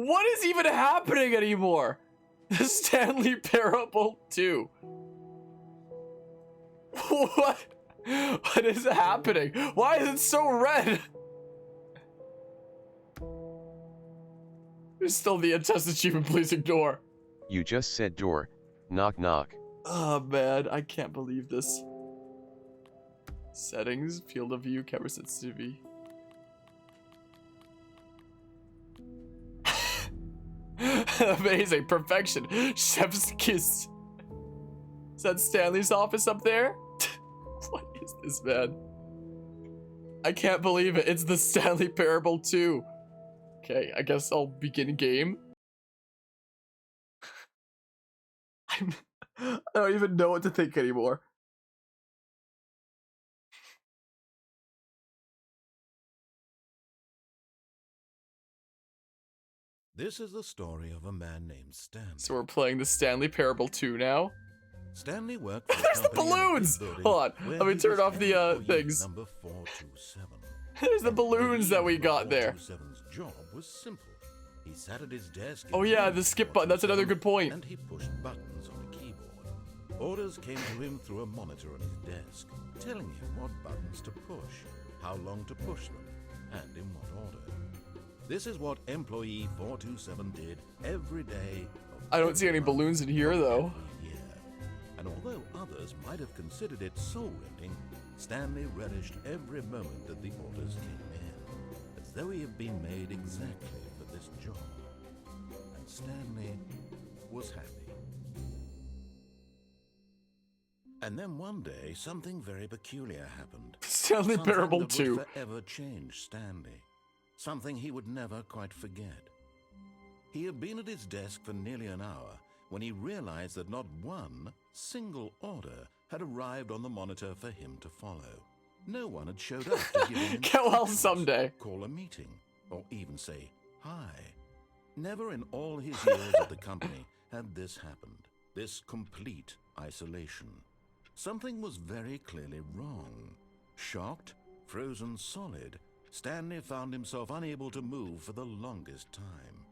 What is even happening anymore? The Stanley Parable 2. What? What is happening? Why is it so red? There's still the untested achievement, please ignore. You just said door. Knock knock. Oh man, I can't believe this. Settings, field of view, camera sensitivity. Amazing, perfection. Chef's kiss. Is that Stanley's office up there? What is this, man? I can't believe it. It's the Stanley Parable 2. Okay, I guess I'll begin game. I don't even know what to think anymore. This is the story of a man named Stanley. So we're playing the Stanley Parable 2 now. Stanley worked for There's the balloons! Hold on, let me turn off the things. Number 427. There's the balloons that we got there. 427's job was simple. He sat at his desk. Oh yeah, the skip button, that's another good point. And he pushed buttons on a keyboard. Orders came to him through a monitor on his desk, telling him what buttons to push, how long to push them, and in what order. This is what employee 427 did every day. I don't see any balloons in here though. Year. And although others might have considered it soul-rending, Stanley relished every moment that the orders came in, as though he had been made exactly for this job. And Stanley was happy. And then one day, something very peculiar happened. Stanley Something Parable that 2. would forever change Stanley. Something he would never quite forget. He had been at his desk for nearly an hour when he realized that not one single order had arrived on the monitor for him to follow. No one had showed up to give him Get well instructions, someday. call a meeting, or even say hi. Never in all his years at the company had this happened, this complete isolation. Something was very clearly wrong. Shocked, frozen solid, Stanley found himself unable to move for the longest time.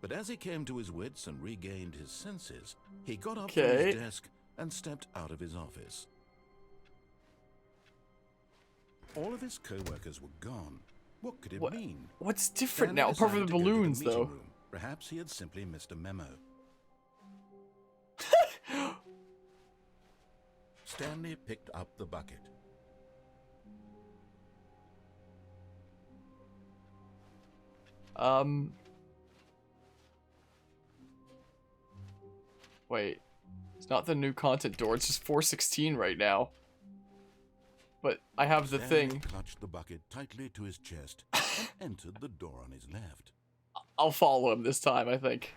But as he came to his wits and regained his senses, he got up from his desk and stepped out of his office. All of his co-workers were gone. What could it mean? What's different Stanley now, apart from the decided to go to balloons, meeting though? room. Perhaps he had simply missed a memo. Stanley picked up the bucket. Wait. It's not the new content door, it's just 416 right now. But I have the Stanley thing. clutched the bucket tightly to his chest and entered the door on his left. I'll follow him this time, I think.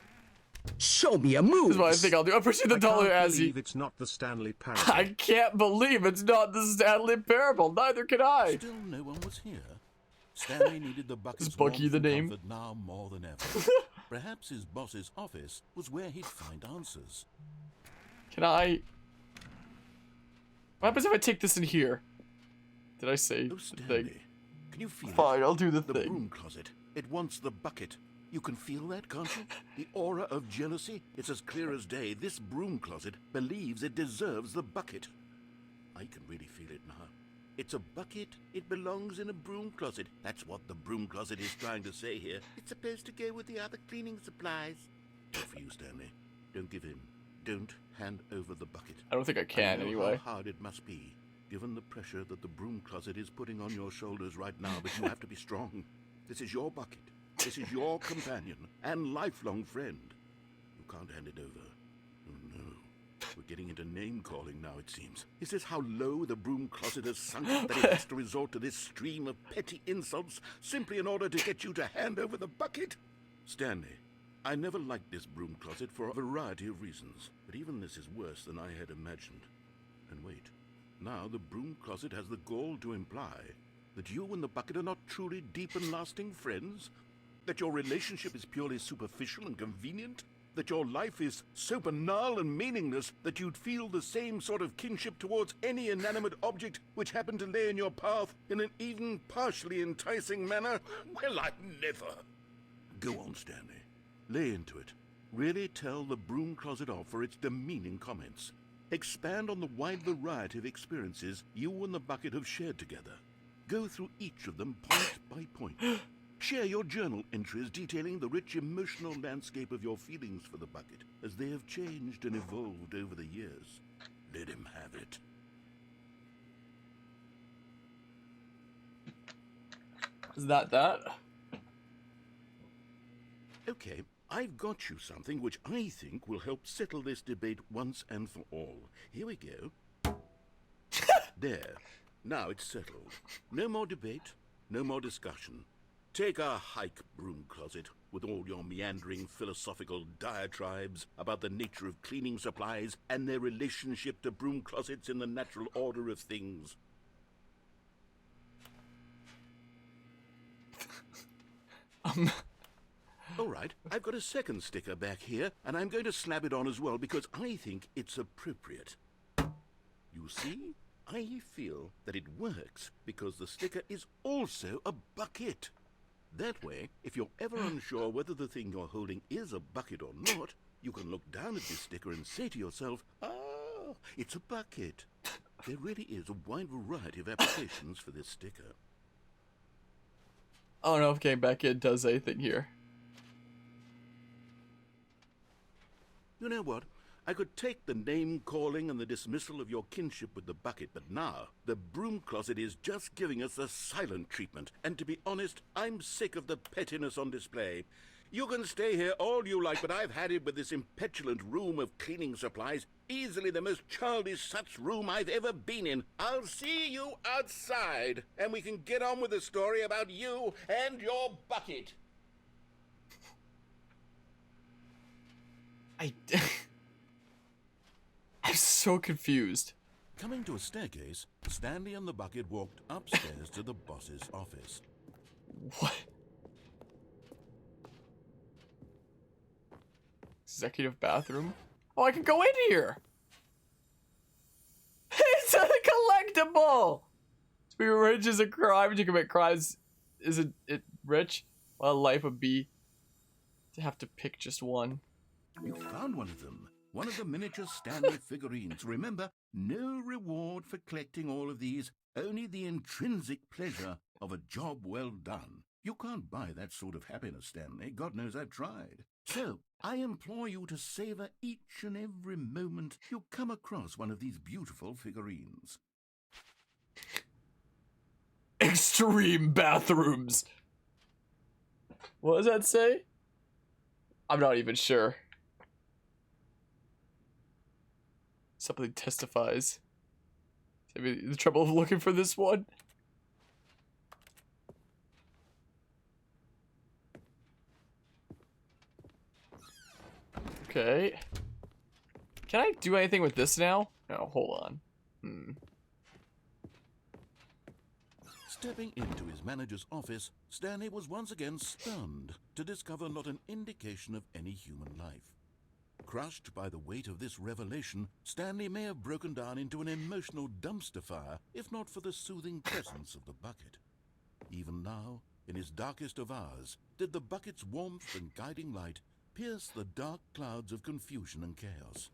Show me a move. This is what I think I'll do. I appreciate the dollar as he. It's not the Stanley Parable. I can't believe it's not the Stanley Parable. Neither can I. Still no one was here. Stanley needed the bucket's Is Bucky warmth the and name? comfort now more than ever. Perhaps his boss's office was where he'd find answers. Can I? What happens if I take this in here? Did I say Oh, the Stanley, thing? can you feel Fine, it? I'll do the The thing. broom closet. It wants the bucket. You can feel that, can't you? The aura of jealousy? It's as clear as day. This broom closet believes it deserves the bucket. I can really feel it now. It's a bucket. It belongs in a broom closet. That's what the broom closet is trying to say here. It's supposed to go with the other cleaning supplies. Good for you, Stanley. Don't give in. Don't hand over the bucket. I don't think I can know anyway. how hard it must be, given the pressure that the broom closet is putting on your shoulders right now, but you have to be strong. This is your bucket. This is your companion and lifelong friend. You can't hand it over. Oh no. We're getting into name-calling now, it seems. Is this how low the broom closet has sunk that it has to resort to this stream of petty insults simply in order to get you to hand over the bucket? Stanley, I never liked this broom closet for a variety of reasons, but even this is worse than I had imagined. And wait, now the broom closet has the gall to imply that you and the bucket are not truly deep and lasting friends? That your relationship is purely superficial and convenient? That your life is so banal and meaningless that you'd feel the same sort of kinship towards any inanimate object which happened to lay in your path in an even partially enticing manner? Well, I never. Go on, Stanley. Lay into it. Really tell the broom closet off for its demeaning comments. Expand on the wide variety of experiences you and the bucket have shared together. Go through each of them point by point. Share your journal entries detailing the rich emotional landscape of your feelings for the bucket as they have changed and evolved over the years. Let him have it. Is that? Okay, I've got you something which I think will help settle this debate once and for all. Here we go. There. Now it's settled. No more debate, no more discussion. Take a hike, broom closet, with all your meandering philosophical diatribes about the nature of cleaning supplies and their relationship to broom closets in the natural order of things. All right, I've got a second sticker back here, and I'm going to slap it on as well because I think it's appropriate. You see, I feel that it works because the sticker is also a bucket. That way, if you're ever unsure whether the thing you're holding is a bucket or not, you can look down at this sticker and say to yourself, ah, it's a bucket. There really is a wide variety of applications for this sticker. I don't know if getting back in does anything here. You know what? I could take the name-calling and the dismissal of your kinship with the bucket, but now the broom closet is just giving us a silent treatment. And to be honest, I'm sick of the pettiness on display. You can stay here all you like, but I've had it with this impetulant room of cleaning supplies. Easily the most childish such room I've ever been in. I'll see you outside, and we can get on with the story about you and your bucket. I'm so confused. Coming to a staircase, Stanley and the bucket walked upstairs to the boss's office. What? Executive bathroom? Oh, I can go in here! It's a collectible! To be rich is a crime. To commit crimes isn't it rich? Well, life would be to have to pick just one. You found one of them. One of the miniature Stanley figurines. Remember, no reward for collecting all of these, only the intrinsic pleasure of a job well done. You can't buy that sort of happiness, Stanley. God knows I've tried. So, I implore you to savor each and every moment you come across one of these beautiful figurines. Extreme bathrooms! What does that say? I'm not even sure. Something testifies. Maybe the trouble of looking for this one. Okay. Can I do anything with this now? No, hold on. Stepping into his manager's office, Stanley was once again stunned to discover not an indication of any human life. Crushed by the weight of this revelation, Stanley may have broken down into an emotional dumpster fire if not for the soothing presence of the bucket. Even now, in his darkest of hours, did the bucket's warmth and guiding light pierce the dark clouds of confusion and chaos.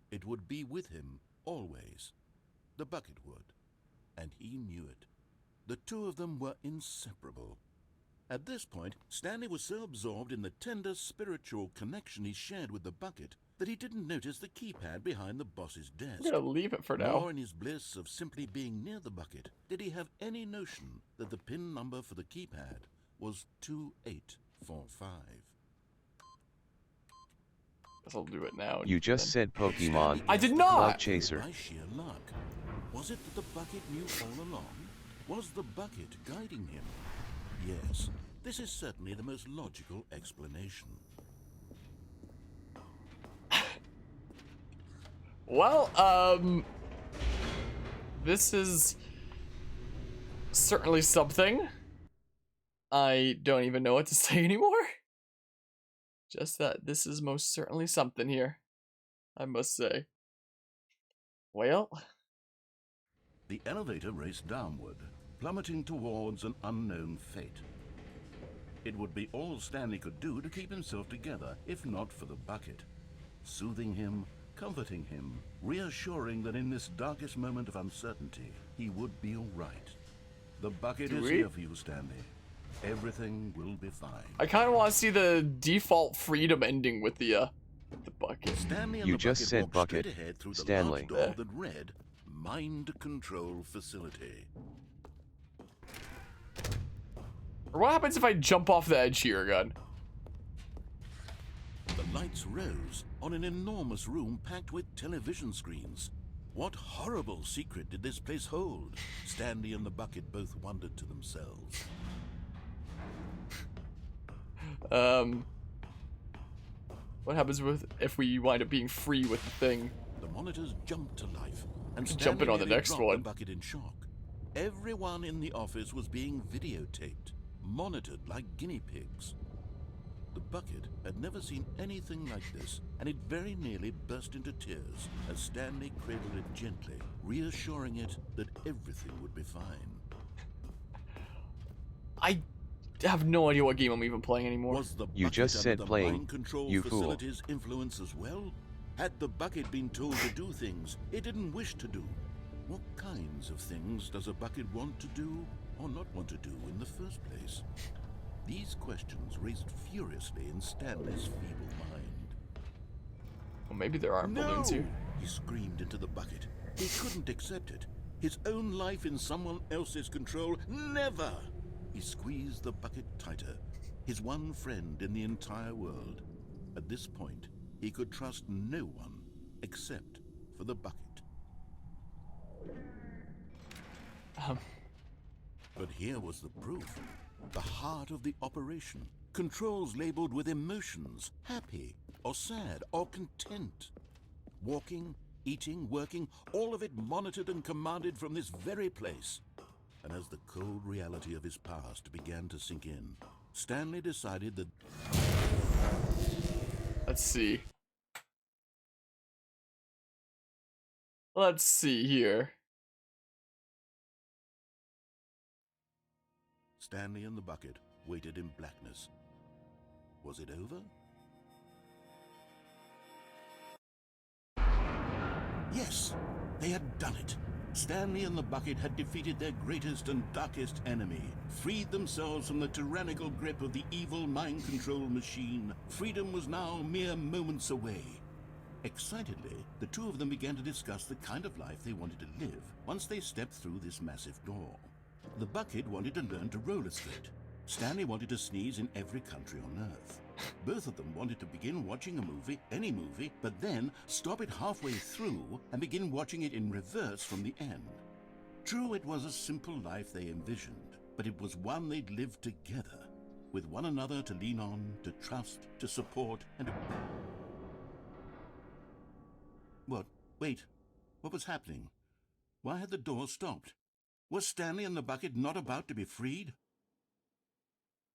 It would be with him always. The bucket would, and he knew it. The two of them were inseparable. At this point, Stanley was so absorbed in the tender spiritual connection he shared with the bucket that he didn't notice the keypad behind the boss's desk. I'm gonna leave it for now. Nor in his bliss of simply being near the bucket did he have any notion that the PIN number for the keypad was 2845. Guess I'll do it now. You just said Pokemon. I did The not! Cloud Chaser. By sheer luck. Was it that the bucket knew all along? Was the bucket guiding him? Yes, this is certainly the most logical explanation. Well, this is certainly something. I don't even know what to say anymore. Just that this is most certainly something here, I must say. Well, The elevator raced downward, plummeting towards an unknown fate. It would be all Stanley could do to keep himself together, if not for the bucket. Soothing him, comforting him, reassuring that in this darkest moment of uncertainty, he would be all right. The bucket is here for you, Stanley. Everything will be fine. I kind of want to see the default freedom ending with the bucket. Stanley and You the just bucket said walked bucket, straight ahead through the Stanley. large door that read Mind Control Facility. Or what happens if I jump off the edge here again? The lights rose on an enormous room packed with television screens. What horrible secret did this place hold? Stanley and the bucket both wondered to themselves. What happens if we wind up being free with the thing? The monitors jumped to life, and Jumping on the nearly next dropped one. the bucket in shock. Everyone in the office was being videotaped, monitored like guinea pigs. The bucket had never seen anything like this, and it very nearly burst into tears as Stanley cradled it gently, reassuring it that everything would be fine. I have no idea what game I'm even playing anymore. Was the You bucket just under said the playing, mind control you fool. facility's influence as well? Had the bucket been told to do things it didn't wish to do? What kinds of things does a bucket want to do or not want to do in the first place? These questions raced furiously in Stanley's feeble mind. Well, maybe there are balloons here. He screamed into the bucket. He couldn't accept it. His own life in someone else's control, never! He squeezed the bucket tighter, his one friend in the entire world. At this point, he could trust no one except for the bucket. But here was the proof. The heart of the operation. Controls labeled with emotions, happy or sad or content. Walking, eating, working, all of it monitored and commanded from this very place. And as the cold reality of his past began to sink in, Stanley decided that... Let's see. Let's see here. Stanley and the bucket waited in blackness. Was it over? Yes, they had done it. Stanley and the bucket had defeated their greatest and darkest enemy, freed themselves from the tyrannical grip of the evil mind control machine. Freedom was now mere moments away. Excitedly, the two of them began to discuss the kind of life they wanted to live once they stepped through this massive door. The bucket wanted to learn to roller skate. Stanley wanted to sneeze in every country on Earth. Both of them wanted to begin watching a movie, any movie, but then stop it halfway through and begin watching it in reverse from the end. True, it was a simple life they envisioned, but it was one they'd lived together, with one another to lean on, to trust, to support, and to... What? Wait. What was happening? Why had the door stopped? Was Stanley and the bucket not about to be freed?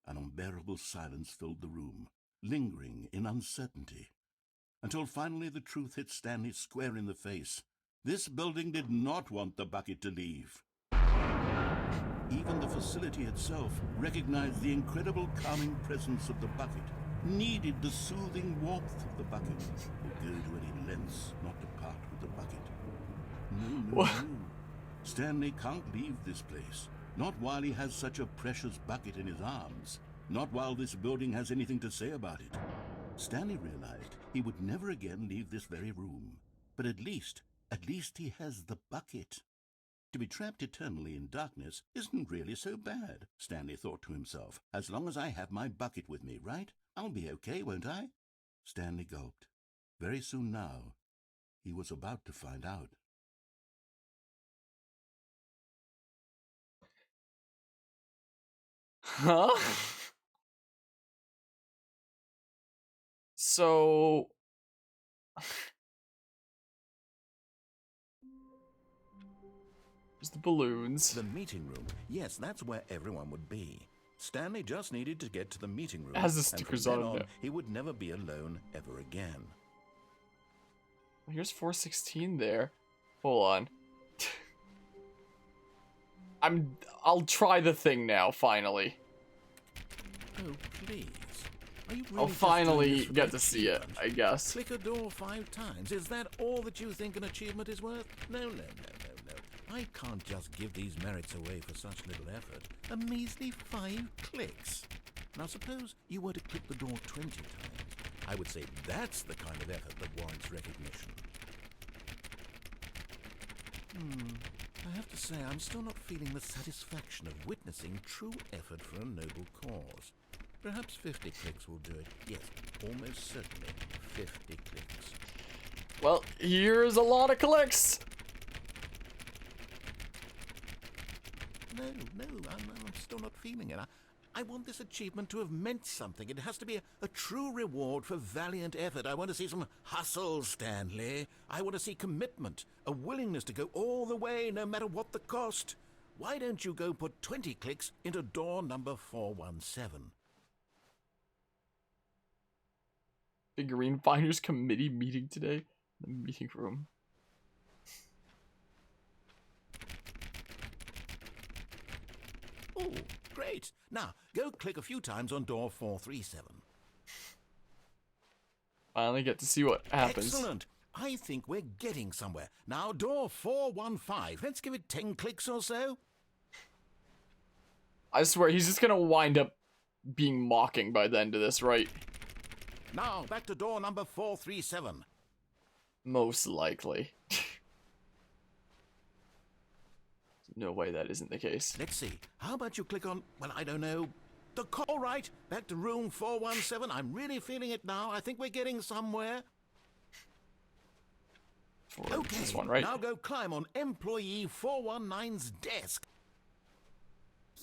An unbearable silence filled the room, lingering in uncertainty, until finally the truth hit Stanley square in the face. This building did not want the bucket to leave. Even the facility itself recognized the incredible calming presence of the bucket, needed the soothing warmth of the bucket, would go to any lengths not to part with the bucket. No. Stanley can't leave this place. Not while he has such a precious bucket in his arms. Not while this building has anything to say about it. Stanley realized he would never again leave this very room. But at least he has the bucket. To be trapped eternally in darkness isn't really so bad, Stanley thought to himself. As long as I have my bucket with me, right? I'll be okay, won't I? Stanley gulped. Very soon now, he was about to find out. Huh? So... There's the balloons. The meeting room. Yes, that's where everyone would be. Stanley just needed to get to the meeting room. It has the and stickers from on then it on, there. he would never be alone ever again. Here's 416 there. Hold on. I'll try the thing now, finally. Oh, please. Are you really I'll just doing finally this for get the to see it, achievement? I guess. Click a door 5 times. Is that all that you think an achievement is worth? No, no, no, no, no. I can't just give these merits away for such little effort. A measly 5 clicks. Now suppose you were to click the door 20 times. I would say that's the kind of effort that warrants recognition. I have to say, I'm still not feeling the satisfaction of witnessing true effort for a noble cause. Perhaps 50 clicks will do it. Yes, almost certainly 50 clicks. Well, here's a lot of clicks. No, I'm still not feeling it. I want this achievement to have meant something. It has to be a true reward for valiant effort. I want to see some hustle, Stanley. I want to see commitment, a willingness to go all the way, no matter what the cost. Why don't you go put 20 clicks into door number 417? Figurine Finders Committee meeting today in the meeting room. Oh, great. Now, go click a few times on door 437. Finally get to see what happens. Excellent. I think we're getting somewhere. Now, door 415. Let's give it 10 clicks or so. I swear, he's just gonna wind up being mocking by the end of this, right? Now, back to door number 437. Most likely. No way that isn't the case. Let's see. How about you click on, well, I don't know, the call right? Back to room 417. I'm really feeling it now. I think we're getting somewhere. For Okay, this one, right? now go climb on employee 419's desk.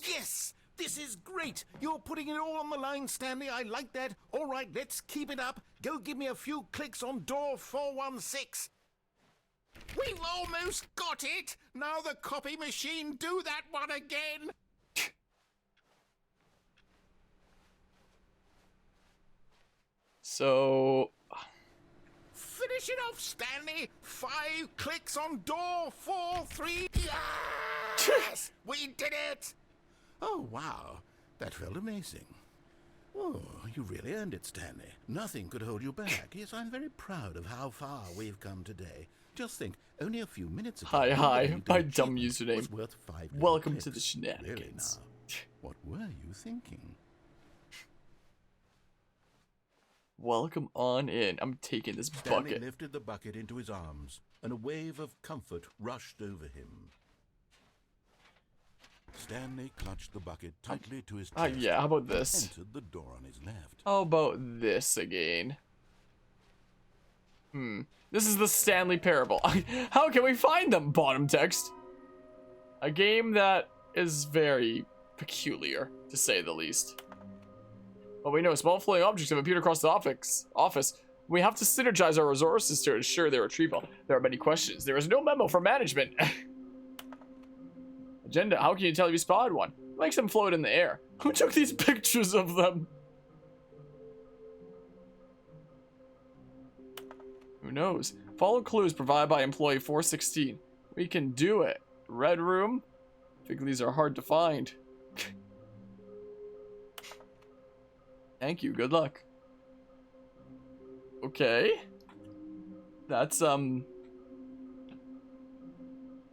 Yes! This is great! You're putting it all on the line, Stanley. I like that. All right, let's keep it up. Go give me a few clicks on door 416. We've almost got it! Now the copy machine, do that one again! So... Finish it off, Stanley! 5 clicks on door 43. Yes! We did it! Oh, wow. That felt amazing. Oh, you really earned it, Stanley. Nothing could hold you back. Yes, I'm very proud of how far we've come today. Just think, only a few minutes ago... Hi, my dumb was username. worth 5 Welcome clicks. to the shenanigans. Really now. What were you thinking? Welcome on in. I'm taking this Stanley bucket. lifted the bucket into his arms, and a wave of comfort rushed over him. Stanley clutched the bucket tightly to his chest. Yeah, how about this? Entered the door on his left. How about this again? This is the Stanley Parable. How can we find them? Bottom text. A game that is very peculiar, to say the least. Well, we know small floating objects have appeared across the office. We have to synergize our resources to ensure their retrieval. There are many questions. There is no memo from management. Agenda. How can you tell if you spotted one? What makes them float in the air? Who took these pictures of them? Who knows? Follow clues provided by employee 416. We can do it. Red room? I think these are hard to find. Thank you. Good luck. Okay. That's, Oh,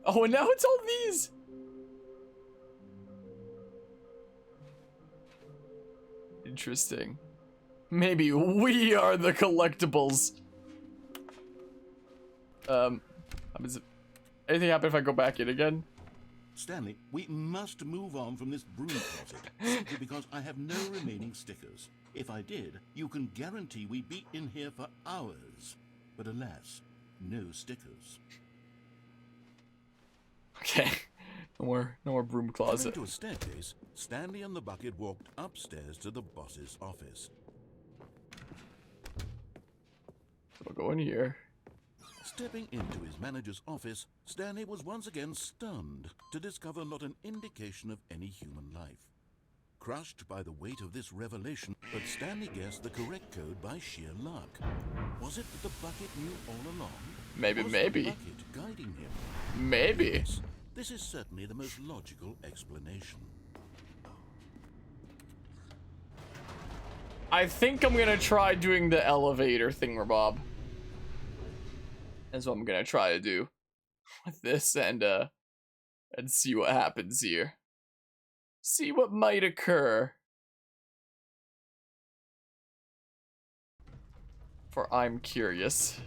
and now it's all these! Interesting. Maybe we are the collectibles. Anything happen if I go back in again? Stanley, we must move on from this broom closet, simply because I have no remaining stickers. If I did, you can guarantee we'd be in here for hours. But alas, no stickers. Okay. No more broom closet. Coming to a staircase, Stanley and the bucket walked upstairs to the boss's office. So we'll go in here. Stepping into his manager's office, Stanley was once again stunned to discover not an indication of any human life. Crushed by the weight of this revelation, but Stanley guessed the correct code by sheer luck. Was it that the bucket knew all along? Maybe. Was the bucket guiding him? Maybe. Yes, this is certainly the most logical explanation. I think I'm gonna try doing the elevator thingamabob. That's what I'm gonna try to do with this, and see what happens here. See what might occur. For I'm curious.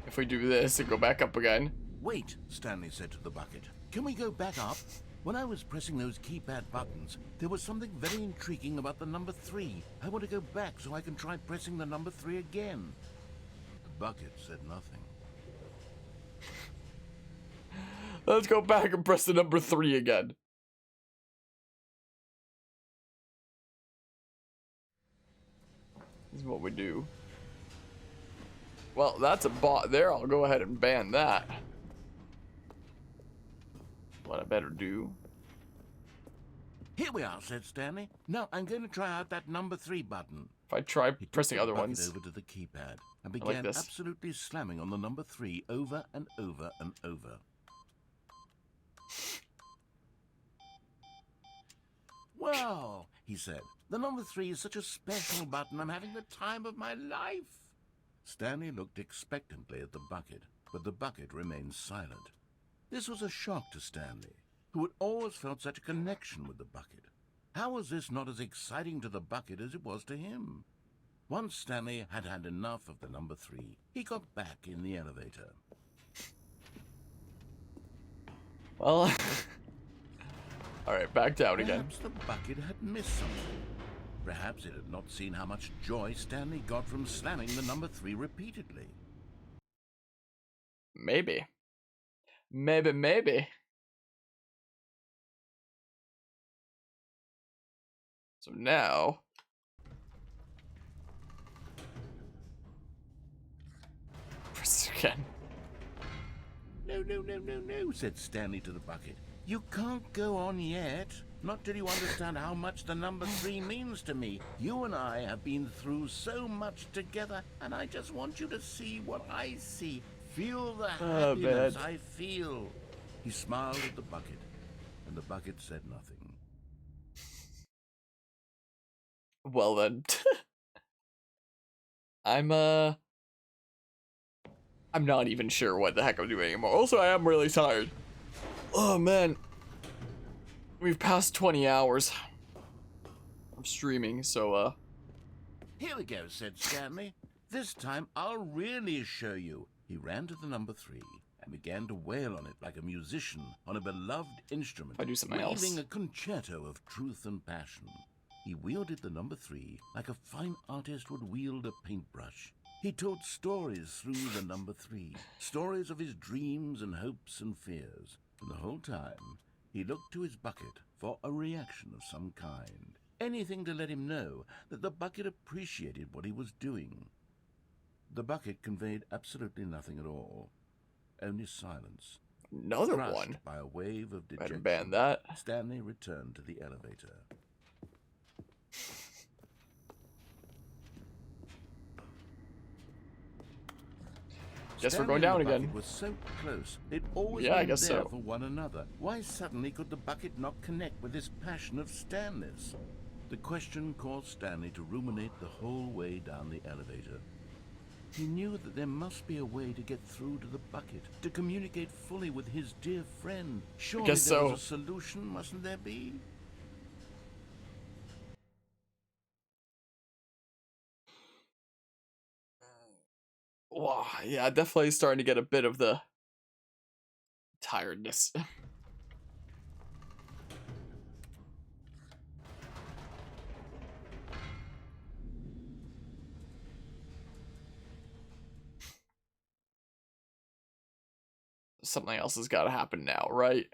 If we do this and go back up again. Wait, Stanley said to the bucket. Can we go back up? When I was pressing those keypad buttons, there was something very intriguing about the number 3. I want to go back so I can try pressing the number 3 again. The bucket said nothing. Let's go back and press the number 3 again. This is what we do. Well, that's a bot there. I'll go ahead and ban that. What I better do. Here we are, said Stanley. Now I'm going to try out that number 3 button. If I try He took pressing the other bucket ones. over to the keypad and like began this. absolutely slamming on the number 3 over and over and over. Wow, he said. The number 3 is such a special button. I'm having the time of my life. Stanley looked expectantly at the bucket, but the bucket remained silent. This was a shock to Stanley, who had always felt such a connection with the bucket. How was this not as exciting to the bucket as it was to him? Once Stanley had had enough of the number 3, he got back in the elevator. Well, alright, back down again. Perhaps the bucket had missed something. Perhaps it had not seen how much joy Stanley got from slamming the number 3 repeatedly. Maybe. Maybe. So now... press it again. No, said Stanley to the bucket. You can't go on yet. Not till you understand how much the number 3 means to me. You and I have been through so much together, and I just want you to see what I see. Feel the happiness I feel. He smiled at the bucket, and the bucket said nothing. Well then. I'm not even sure what the heck I'm doing anymore. Also, I am really tired. Oh man. We've passed 20 hours of streaming, so Here we go, said Stanley. This time I'll really show you. He ran to the number 3 and began to wail on it like a musician on a beloved instrument, I do something else. wielding a concerto of truth and passion. He wielded the number 3 like a fine artist would wield a paintbrush. He told stories through the number 3, stories of his dreams and hopes and fears. And the whole time, he looked to his bucket for a reaction of some kind. Anything to let him know that the bucket appreciated what he was doing. The bucket conveyed absolutely nothing at all. Only silence. another Crushed one. by a wave of Better dejection, ban that. Stanley returned to the elevator. Guess we're Stanley going and down the bucket again. was so close. They'd always Yeah, I been guess there so. for one another. Why suddenly could the bucket not connect with this passion of Stanley's? The question caused Stanley to ruminate the whole way down the elevator. He knew that there must be a way to get through to the bucket, to communicate fully with his dear friend. Surely guess there so. was a solution, mustn't there be? Wow, yeah, definitely starting to get a bit of the tiredness. Something else has got to happen now, right?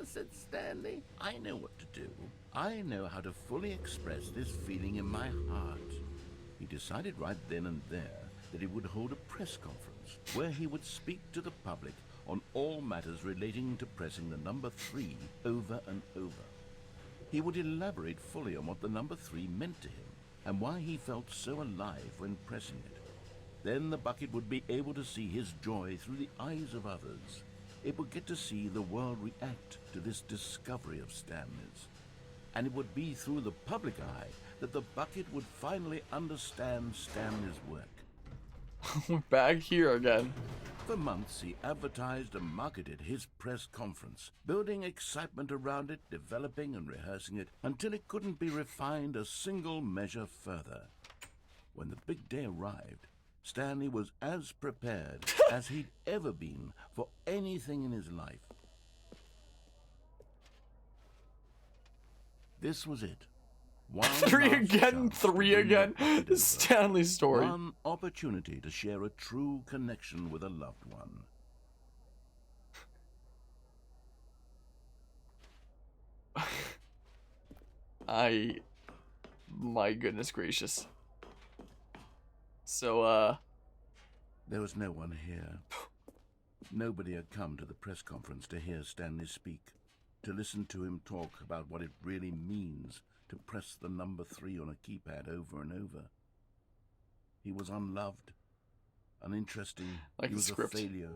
Said Stanley. I know what to do. I know how to fully express this feeling in my heart. He decided right then and there that he would hold a press conference where he would speak to the public on all matters relating to pressing the number 3 over and over. He would elaborate fully on what the number 3 meant to him and why he felt so alive when pressing it. Then the bucket would be able to see his joy through the eyes of others. it would get to see the world react to this discovery of Stanley's. And it would be through the public eye that the bucket would finally understand Stanley's work. We're back here again. For months, he advertised and marketed his press conference, building excitement around it, developing and rehearsing it, until it couldn't be refined a single measure further. When the big day arrived, Stanley was as prepared as he'd ever been for anything in his life. This was it. One Three last again, chance to three bring the again. bucket over. Stanley story. One opportunity to share a true connection with a loved one. My goodness gracious. So, There was no one here. Nobody had come to the press conference to hear Stanley speak, to listen to him talk about what it really means to press the number 3 on a keypad over and over. He was unloved, uninteresting, like he the was a script. failure.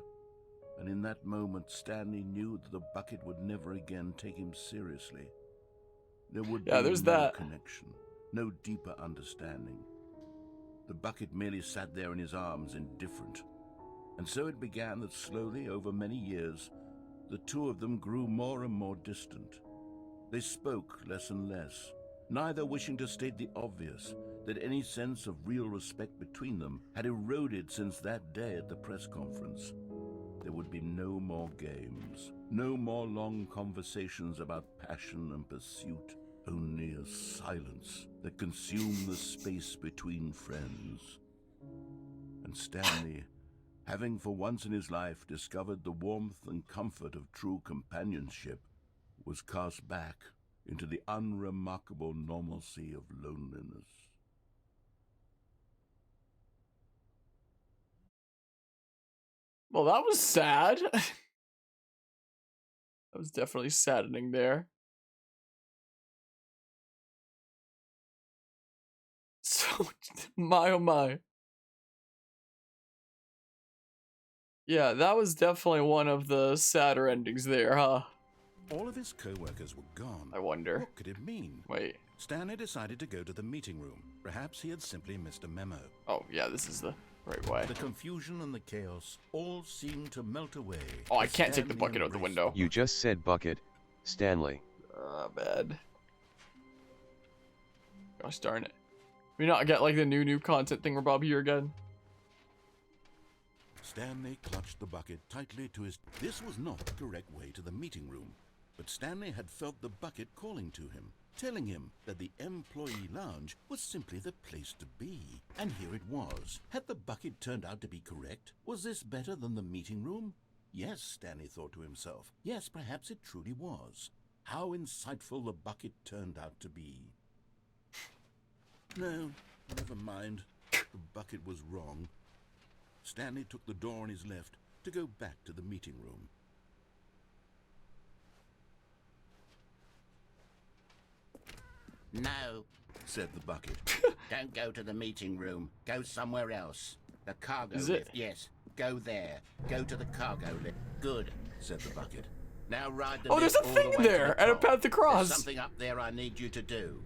And in that moment, Stanley knew that the bucket would never again take him seriously. There would be there's no that. connection, no deeper understanding. The bucket merely sat there in his arms, indifferent. And so it began that slowly, over many years, the two of them grew more and more distant. They spoke less and less, neither wishing to state the obvious, that any sense of real respect between them had eroded since that day at the press conference. There would be no more games, no more long conversations about passion and pursuit, only a silence that consumed the space between friends. And Stanley, having for once in his life discovered the warmth and comfort of true companionship, was cast back into the unremarkable normalcy of loneliness. Well, that was sad. That was definitely saddening there. So, my oh my. Yeah, that was definitely one of the sadder endings there, huh? All of his co-workers were gone. I wonder. What could it mean? Wait. Stanley decided to go to the meeting room. Perhaps he had simply missed a memo. Oh, yeah, this is the right way. The confusion and the chaos all seemed to melt away. Oh, I as can't take the Stanley bucket out the embraced window. You just said bucket, Stanley. Bad. Gosh darn it. We not get like the new content thing Bob here again. Stanley clutched the bucket tightly to his... This was not the correct way to the meeting room, but Stanley had felt the bucket calling to him, telling him that the employee lounge was simply the place to be. And here it was. Had the bucket turned out to be correct? Was this better than the meeting room? Yes, Stanley thought to himself. Yes, perhaps it truly was. How insightful the bucket turned out to be. No, never mind. The bucket was wrong. Stanley took the door on his left to go back to the meeting room. No, Said the bucket. don't go to the meeting room. Go somewhere else. The cargo Is it? lift, yes. Go there. Go to the cargo lift. Good. Said the bucket. Now ride the Oh, there's lift a all thing the way to there the and a top. path to cross. There's something up there I need you to do.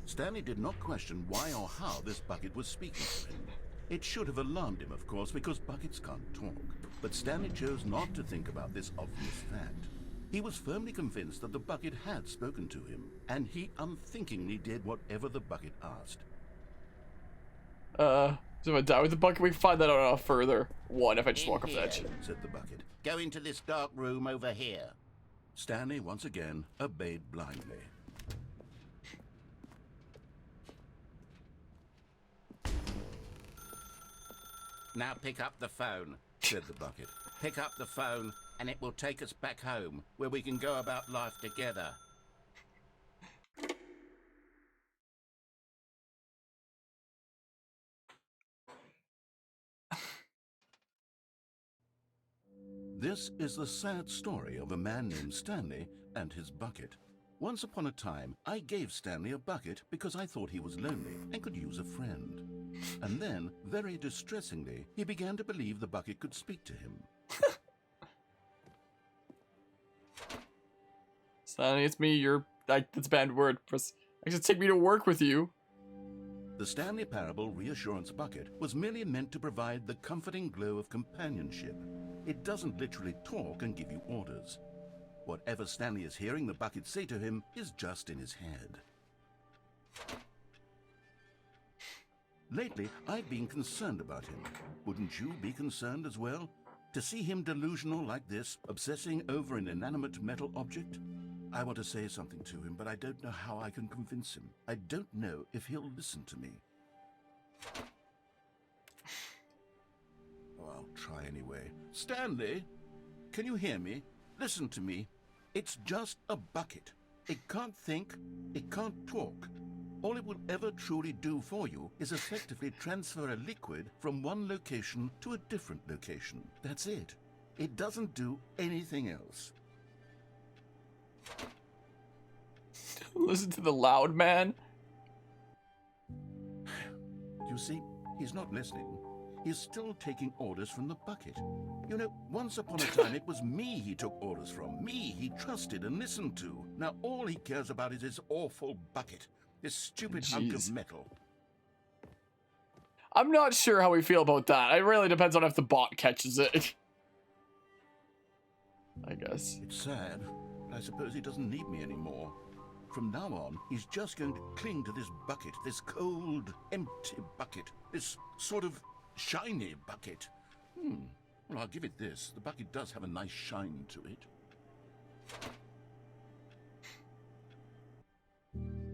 Stanley did not question why or how this bucket was speaking to him. It should have alarmed him, of course, because buckets can't talk. But Stanley chose not to think about this obvious fact. He was firmly convinced that the bucket had spoken to him, and he unthinkingly did whatever the bucket asked. So if I die with the bucket, we can find that out on a further one if I just In walk up the here. edge. Said the bucket. Go into this dark room over here. Stanley once again obeyed blindly. Now pick up the phone. Said the bucket. Pick up the phone, and it will take us back home, where we can go about life together. This is the sad story of a man named Stanley and his bucket. Once upon a time, I gave Stanley a bucket because I thought he was lonely and could use a friend. And then, very distressingly, he began to believe the bucket could speak to him. Stanley, it's me. That's a bad word. Actually, take me to work with you. The Stanley Parable Reassurance Bucket was merely meant to provide the comforting glow of companionship. It doesn't literally talk and give you orders. Whatever Stanley is hearing the bucket say to him is just in his head. Lately, I've been concerned about him. Wouldn't you be concerned as well? To see him delusional like this, obsessing over an inanimate metal object? I want to say something to him, but I don't know how I can convince him. I don't know if he'll listen to me. Oh, I'll try anyway. Stanley, can you hear me? Listen to me. It's just a bucket. It can't think, it can't talk. All it will ever truly do for you is effectively transfer a liquid from one location to a different location. That's it. It doesn't do anything else. Listen to the loud man. You see, he's not listening. He's still taking orders from the bucket. You know, once upon a time, it was me he took orders from. Me he trusted and listened to. Now all he cares about is his awful bucket. This stupid hunk of metal. I'm not sure how we feel about that. It really depends on if the bot catches it. I guess. It's sad, but I suppose he doesn't need me anymore. From now on, he's just going to cling to this bucket, this cold, empty bucket, this sort of shiny bucket. Well, I'll give it this. The bucket does have a nice shine to it.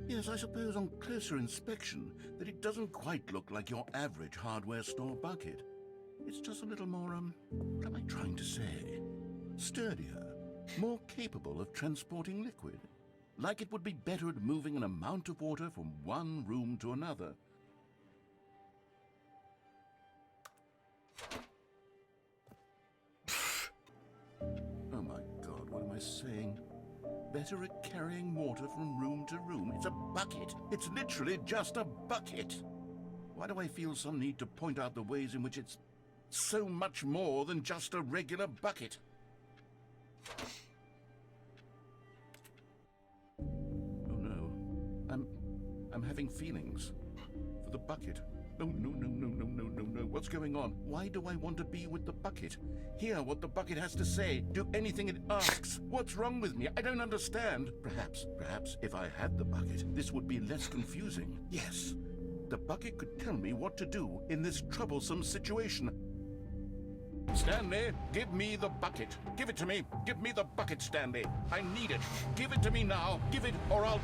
Yes, I suppose on closer inspection that it doesn't quite look like your average hardware store bucket. It's just a little more, what am I trying to say? Sturdier, more capable of transporting liquid. Like it would be better at moving an amount of water from one room to another. Oh my God, what am I saying? Better at carrying water from room to room. It's a bucket. It's literally just a bucket. Why do I feel some need to point out the ways in which it's so much more than just a regular bucket? Oh no. I'm having feelings for the bucket. No. What's going on? Why do I want to be with the bucket? Hear what the bucket has to say. Do anything it asks. What's wrong with me? I don't understand. Perhaps if I had the bucket, this would be less confusing. Yes, the bucket could tell me what to do in this troublesome situation. Stanley, give me the bucket. Give it to me. Give me the bucket, Stanley. I need it. Give it to me now. Give it or I'll...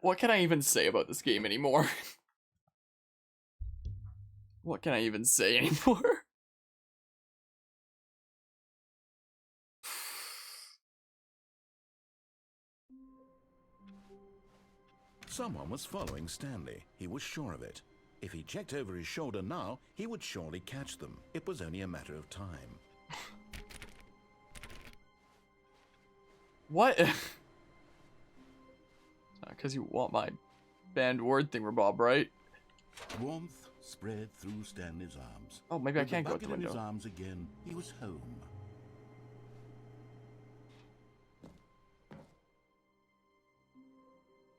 What can I even say about this game anymore? What can I even say anymore? Someone was following Stanley. He was sure of it. If he checked over his shoulder now, he would surely catch them. It was only a matter of time. What? Because you want my banned word thing, Bob, right? Warmth spread through Stanley's arms. Oh, maybe I can't go out the With the bucket in window. his arms again, he was home.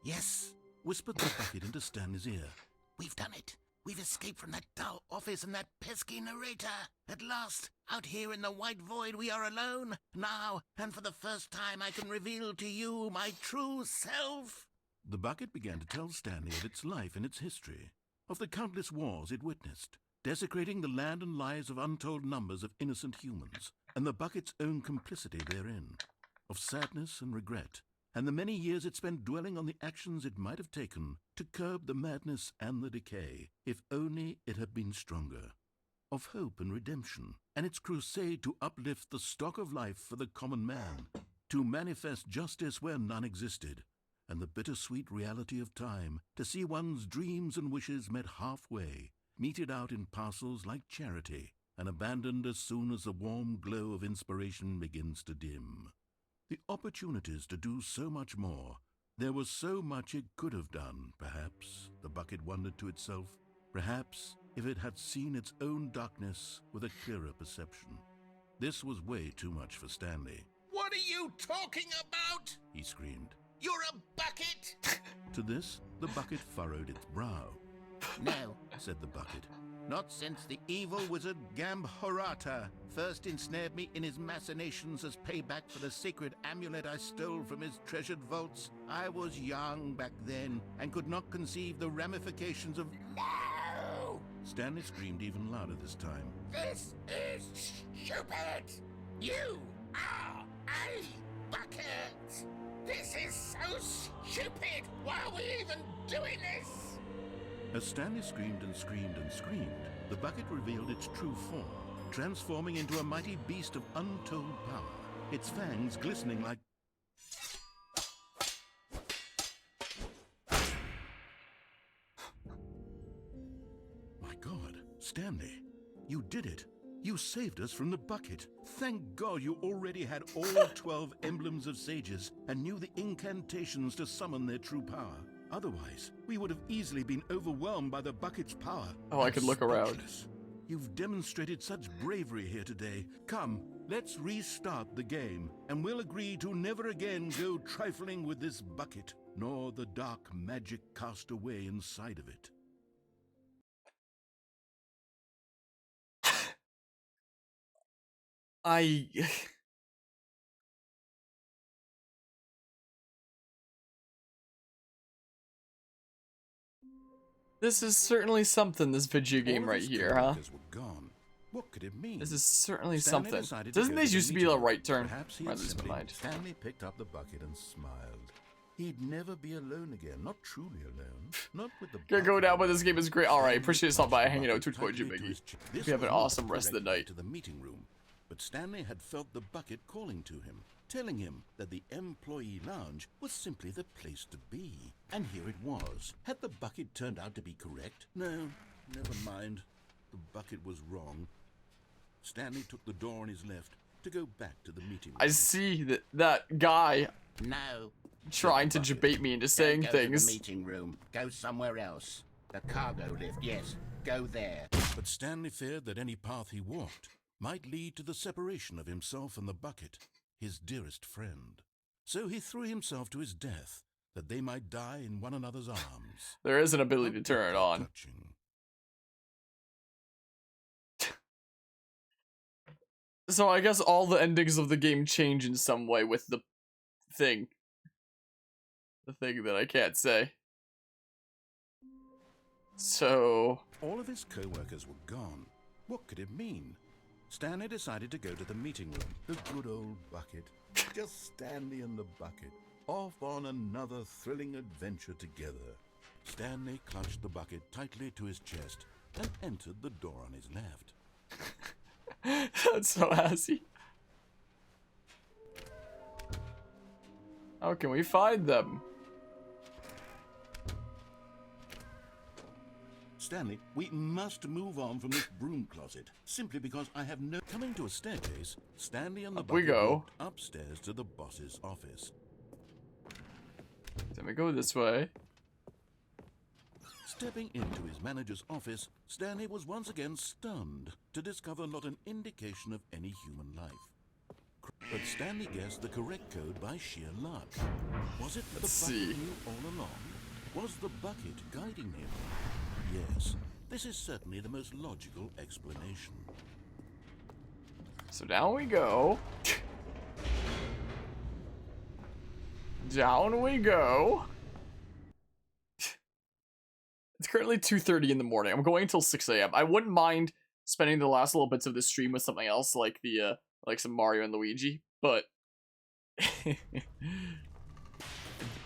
Yes, whispered the bucket into Stanley's ear. We've done it. We've escaped from that dull office and that pesky narrator. At last, out here in the white void, we are alone. Now, and for the first time, I can reveal to you my true self. The bucket began to tell Stanley of its life and its history, of the countless wars it witnessed, desecrating the land and lives of untold numbers of innocent humans, and the bucket's own complicity therein, of sadness and regret, and the many years it spent dwelling on the actions it might have taken to curb the madness and the decay, if only it had been stronger, of hope and redemption, and its crusade to uplift the stock of life for the common man, to manifest justice where none existed, and the bittersweet reality of time, to see one's dreams and wishes met halfway, meted out in parcels like charity, and abandoned as soon as the warm glow of inspiration begins to dim. The opportunities to do so much more, There was so much it could have done, perhaps, the bucket wondered to itself. Perhaps if it had seen its own darkness with a clearer perception. This was way too much for Stanley. What are you talking about? He screamed. You're a bucket! To this, the bucket furrowed its brow. No, Said the bucket. not since the evil wizard Gambhorata first ensnared me in his machinations as payback for the sacred amulet I stole from his treasured vaults. I was young back then and could not conceive the ramifications of... No! Stanley screamed even louder this time. This is stupid! You are a bucket! This is so stupid! Why are we even doing this? As Stanley screamed and screamed and screamed, the bucket revealed its true form, transforming into a mighty beast of untold power, its fangs glistening like... My God, Stanley, you did it. You saved us from the bucket. Thank God you already had all 12 emblems of sages and knew the incantations to summon their true power. Otherwise, we would have easily been overwhelmed by the bucket's power. Oh, I could look around. Speechless. You've demonstrated such bravery here today. Come, let's restart the game, and we'll agree to never again go trifling with this bucket, nor the dark magic cast away inside of it. This is certainly something, this video game All of right his here, huh? coworkers were gone. What could it mean? This is certainly Stanley something. decided to Doesn't go this to the used to be the meeting. right turn? Perhaps he Or had at least simply- mind. Stanley picked up the bucket and smiled. He'd never be alone again, not truly alone. Not with the Gonna go bucket. down, but this game is great. Alright, Stanley appreciate it. Stop by clutched hanging the out. Twitch bucket Boy tightly to Jimmy. his chest. This You have an was not awesome rest of the directed night. to the meeting room, but Stanley had felt the bucket calling to him, telling him that the employee lounge was simply the place to be. And here it was. Had the bucket turned out to be correct? No, never mind. The bucket was wrong. Stanley took the door on his left to go back to the meeting room. I see that guy No. trying to debate me into saying Don't go things. to the meeting room. Go somewhere else. The cargo lift, yes. Go there. But Stanley feared that any path he walked might lead to the separation of himself and the bucket, his dearest friend. So he threw himself to his death, that they might die in one another's arms. There is an ability to turn it on. Touching. So I guess all the endings of the game change in some way with the thing. The thing that I can't say. So... All of his co-workers were gone. What could it mean? Stanley decided to go to the meeting room. The good old bucket. Just Stanley and the bucket. Off on another thrilling adventure together. Stanley clutched the bucket tightly to his chest and entered the door on his left. That's so assy. How can we find them? Stanley, we must move on from this broom closet, simply because I have no... Coming to a staircase, Stanley and the Up we bucket go. walked upstairs to the boss's office. Then we go this way. Stepping into his manager's office, Stanley was once again stunned to discover not an indication of any human life. But Stanley guessed the correct code by sheer luck. Was it the Let's bucket see. knew all along? Was the bucket guiding him? Yes, this is certainly the most logical explanation. So down we go. Down we go. It's currently 2:30 in the morning. I'm going until 6 a.m. I wouldn't mind spending the last little bits of the stream with something else, like the like some Mario and Luigi, but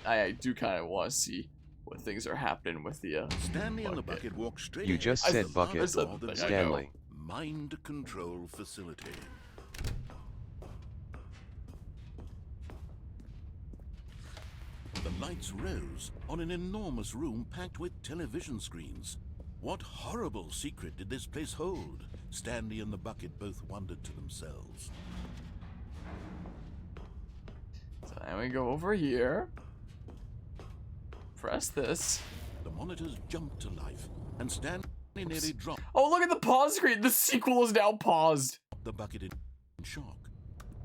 I do kind of want to see what things are happening with the Stanley and the bucket. bucket walked straight You ahead just to said the bucket, large door that Stanley. Mind control facility. The lights rose on an enormous room packed with television screens. What horrible secret did this place hold? Stanley and the bucket both wondered to themselves. So then we go over here. press this. The monitors jumped to life, and Stanley nearly dropped Oh, look at the pause screen. The sequel is now paused. the bucket in shock.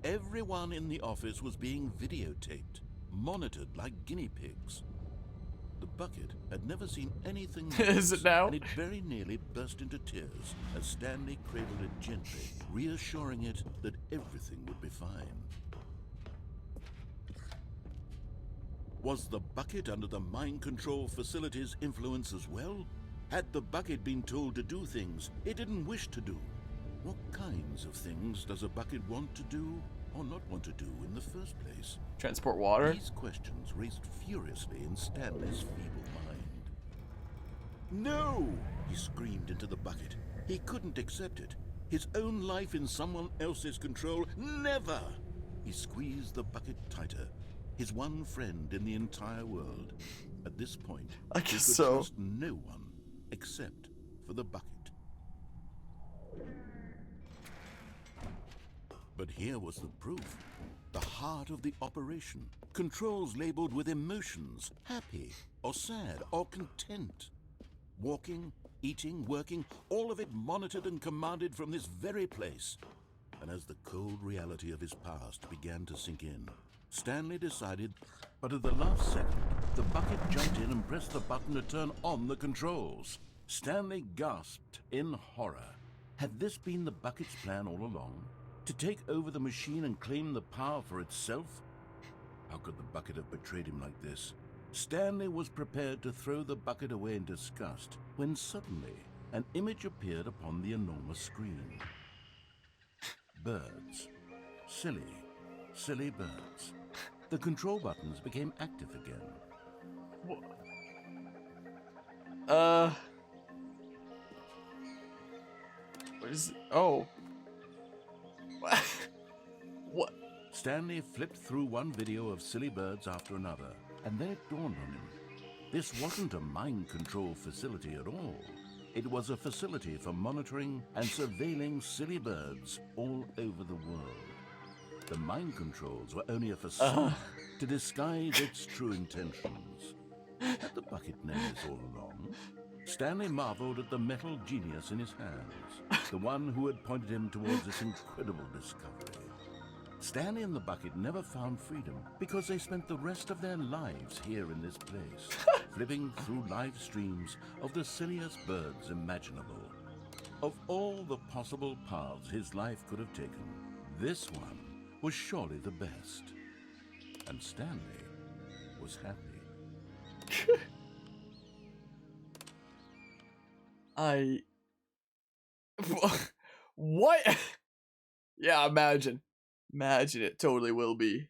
Everyone in the office was being videotaped, monitored like guinea pigs. The bucket had never seen anything like Is this, it now? and it very nearly burst into tears as Stanley cradled it gently, reassuring it that everything would be fine. Was the bucket under the mind control facility's influence as well? Had the bucket been told to do things it didn't wish to do? What kinds of things does a bucket want to do or not want to do in the first place? Transport water. These questions raced furiously in Stanley's feeble mind. No! He screamed into the bucket. He couldn't accept it. His own life in someone else's control, never! He squeezed the bucket tighter. His one friend in the entire world. At this point, I he guess could so. trust no one except for the bucket. But here was the proof. The heart of the operation. Controls labeled with emotions, happy or sad or content. Walking, eating, working, all of it monitored and commanded from this very place. And as the cold reality of his past began to sink in, Stanley decided, but at the last second, the bucket jumped in and pressed the button to turn on the controls. Stanley gasped in horror. Had this been the bucket's plan all along? To take over the machine and claim the power for itself? How could the bucket have betrayed him like this? Stanley was prepared to throw the bucket away in disgust when suddenly an image appeared upon the enormous screen. Birds. Silly, silly birds. The control buttons became active again. What is... Oh. What? Stanley flipped through one video of silly birds after another, and then it dawned on him. This wasn't a mind control facility at all. It was a facility for monitoring and surveilling silly birds all over the world. The mind controls were only a facade to disguise its true intentions. Had the bucket known this all along? Stanley marveled at the metal genius in his hands, the one who had pointed him towards this incredible discovery. Stanley and the bucket never found freedom because they spent the rest of their lives here in this place, flipping through live streams of the silliest birds imaginable. Of all the possible paths his life could have taken, this one was surely the best. And Stanley was happy. What? Yeah, imagine. Imagine it totally will be.